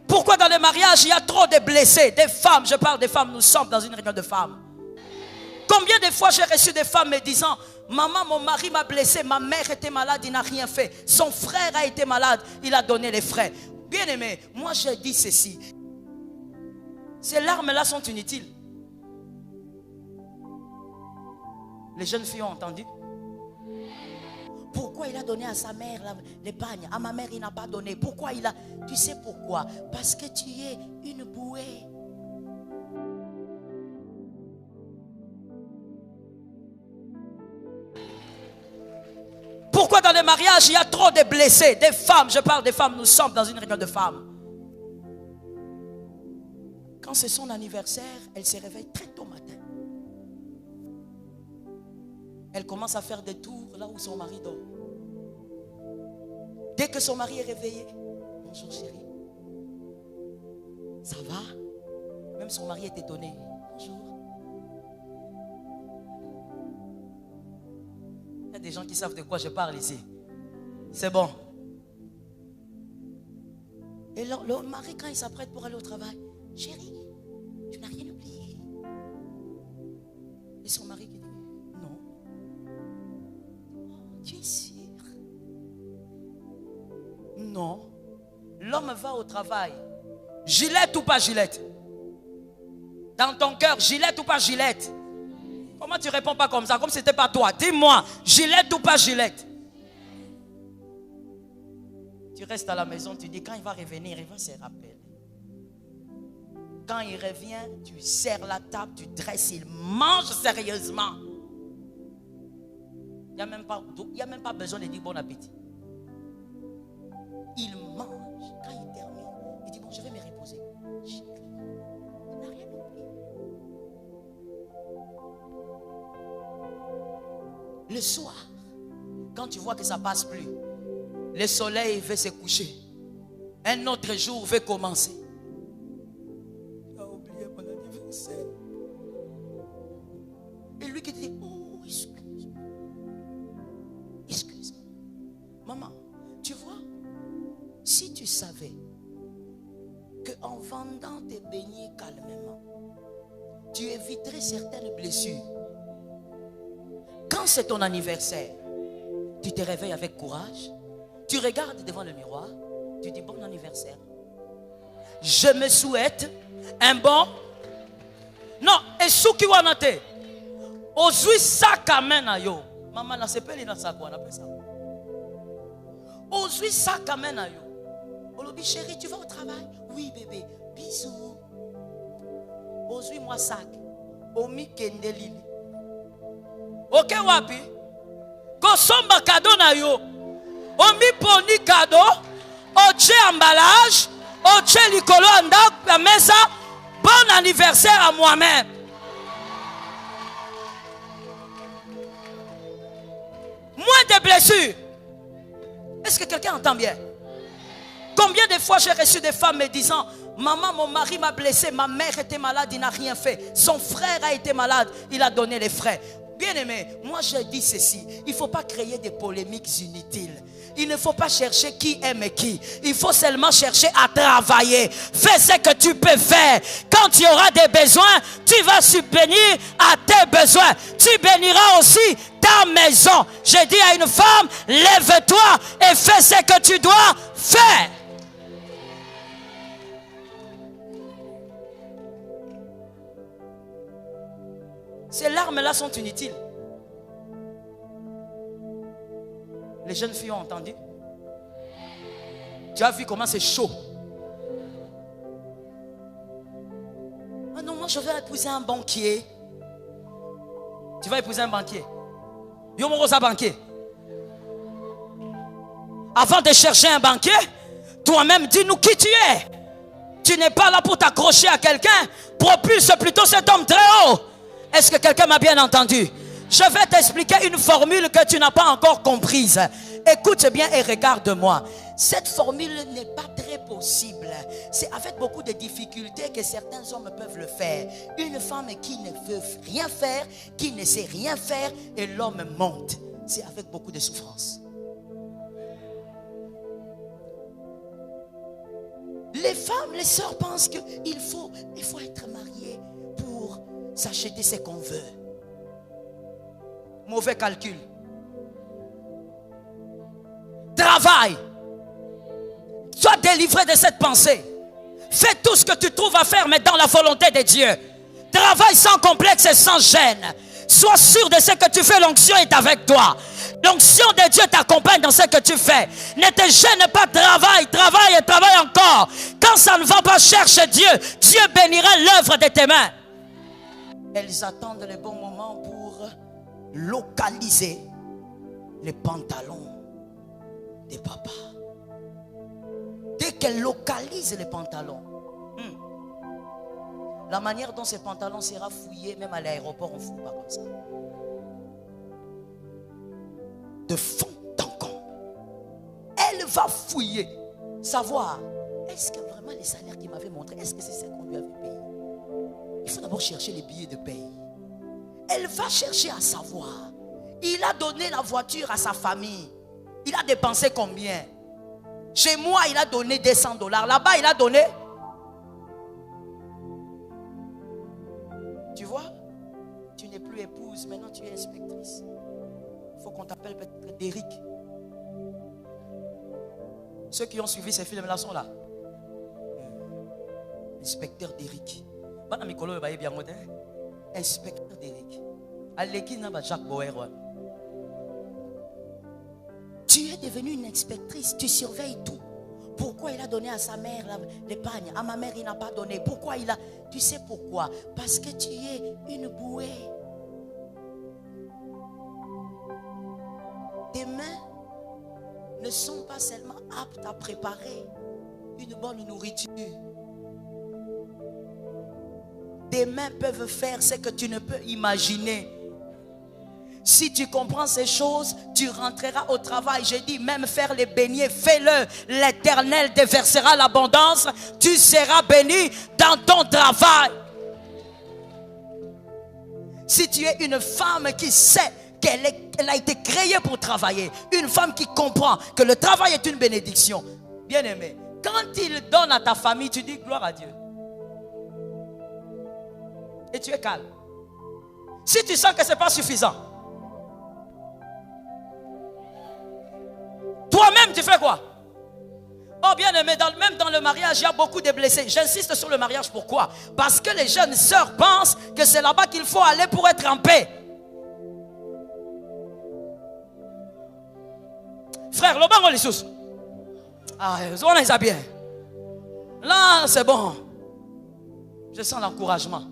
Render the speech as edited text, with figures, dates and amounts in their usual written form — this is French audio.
Pourquoi dans les mariages, il y a trop de blessés, des femmes, je parle des femmes, nous sommes dans une réunion de femmes. Combien de fois j'ai reçu des femmes me disant, maman, mon mari m'a blessé, ma mère était malade, il n'a rien fait. Son frère a été malade, il a donné les frais. Bien aimé, moi je dis ceci. Ces larmes-là sont inutiles. Les jeunes filles ont entendu. Pourquoi il a donné à sa mère l'épargne? À ma mère, il n'a pas donné. Pourquoi il a... Tu sais pourquoi? Parce que tu es une bouée. Pourquoi dans les mariages, il y a trop de blessés, des femmes, je parle des femmes, nous sommes dans une réunion de femmes. Quand c'est son anniversaire, elle se réveille très tôt matin. Elle commence à faire des tours là où son mari dort. Dès que son mari est réveillé, bonjour chérie, ça va? Même son mari est étonné. Bonjour. Il y a des gens qui savent de quoi je parle ici. C'est bon. Et le mari, quand il s'apprête pour aller au travail, chérie, tu n'as rien oublié. Et son mari qui dit, non. Oh, tu es sûr? Non. L'homme va au travail. Gilette ou pas gilette? Dans ton cœur, gilette ou pas gilette? Comment tu réponds pas comme ça? Comme si c'était pas toi. Dis-moi, gilette ou pas gilette? Tu restes à la maison, tu dis quand il va revenir, il va se rappeler. Quand il revient, tu serres la table, tu dresses, il mange sérieusement. Il n'y a même pas besoin de dire bon appétit. Il mange. Quand il termine, il dit bon, je vais me reposer. Chérie, tu n'as rien oublié. Le soir, quand tu vois que ça ne passe plus, le soleil veut se coucher. Un autre jour veut commencer. Tu as oublié mon anniversaire. Et lui qui dit, oh, excuse-moi. Excuse-moi. Maman, tu vois, si tu savais qu'en vendant tes beignets calmement, tu éviterais certaines blessures. Quand c'est ton anniversaire, tu te réveilles avec courage, tu regardes devant le miroir, tu dis bon anniversaire. Je me souhaite un bon. Non, et ce qui va noter, aujourd'hui ça kamène à yo. Maman, là c'est pas les ça quoi, on appelle ça. Aujourd'hui ça kamène à yo. Aujourd'hui chérie, tu vas au travail? Oui bébé, bisous. Aujourd'hui moi sac, omi kendelili. Ok wapi? Kosomba cadeau na yo. Omi poni cadeau. Oche emballage. Oche likolo anda la mesa. Bon anniversaire à moi-même. Moins de blessures. Est-ce que quelqu'un entend bien? Combien de fois j'ai reçu des femmes me disant, maman, mon mari m'a blessé, ma mère était malade, il n'a rien fait. Son frère a été malade, il a donné les frais. Bien aimé, moi je dis ceci, il ne faut pas créer des polémiques inutiles. Il ne faut pas chercher qui aime qui. Il faut seulement chercher à travailler. Fais ce que tu peux faire. Quand tu auras des besoins, tu vas subvenir à tes besoins. Tu béniras aussi ta maison. J'ai dit à une femme, lève-toi et fais ce que tu dois faire. Ces larmes-là sont inutiles. Les jeunes filles ont entendu. Tu as vu comment c'est chaud. Ah non, moi je vais épouser un banquier. Tu vas épouser un banquier. Yo mon rosa banquier. Avant de chercher un banquier, toi-même dis-nous qui tu es. Tu n'es pas là pour t'accrocher à quelqu'un. Propulse plutôt cet homme très haut. Est-ce que quelqu'un m'a bien entendu? Je vais t'expliquer une formule que tu n'as pas encore comprise. Écoute bien et regarde-moi. Cette formule n'est pas très possible. C'est avec beaucoup de difficultés que certains hommes peuvent le faire. Une femme qui ne veut rien faire, qui ne sait rien faire, et l'homme monte. C'est avec beaucoup de souffrance. Les femmes, les sœurs pensent qu'il faut être marié pour s'acheter ce qu'on veut. Mauvais calcul. Travaille. Sois délivré de cette pensée. Fais tout ce que tu trouves à faire, mais dans la volonté de Dieu. Travaille sans complexe et sans gêne. Sois sûr de ce que tu fais, l'onction est avec toi. L'onction de Dieu t'accompagne dans ce que tu fais. Ne te gêne pas, travaille et travaille encore. Quand ça ne va pas, cherche Dieu. Dieu bénira l'œuvre de tes mains. Elles attendent le bon moment pour localiser les pantalons des papas. Dès qu'elles localisent les pantalons, la manière dont ces pantalons sera fouillé, même à l'aéroport, on ne fouille pas comme ça. De fond en comble. Elle va fouiller, savoir, est-ce que vraiment les salaires qu'il m'avait montré, est-ce que c'est ce qu'on lui avait payé? Il faut d'abord chercher les billets de paye. Elle va chercher à savoir. Il a donné la voiture à sa famille. Il a dépensé combien? Chez moi, il a donné $200. Là-bas, il a donné. Tu vois? Tu n'es plus épouse, maintenant tu es inspectrice. Il faut qu'on t'appelle peut-être Derrick. Ceux qui ont suivi ces films-là sont là. Inspecteur Derrick. Inspecteur Derrick. Jacques Boer. Tu es devenue une inspectrice, tu surveilles tout. Pourquoi il a donné à sa mère l'épargne? À ma mère, il n'a pas donné. Pourquoi il a... Tu sais pourquoi? Parce que tu es une bouée. Tes mains ne sont pas seulement aptes à préparer une bonne nourriture. Tes mains peuvent faire ce que tu ne peux imaginer. Si tu comprends ces choses, tu rentreras au travail. J'ai dit même faire les beignets, fais-le. L'Éternel te versera l'abondance. Tu seras béni dans ton travail. Si tu es une femme qui sait qu'elle a été créée pour travailler, une femme qui comprend que le travail est une bénédiction, bien aimé, quand il donne à ta famille, tu dis gloire à Dieu. Et tu es calme. Si tu sens que ce n'est pas suffisant, toi-même tu fais quoi? Oh bien aimé, même dans le mariage, il y a beaucoup de blessés. J'insiste sur le mariage, pourquoi? Parce que les jeunes sœurs pensent que c'est là-bas qu'il faut aller pour être en paix. Frère, le bango les sous. Ah, on est bien. Là, c'est bon. Je sens l'encouragement.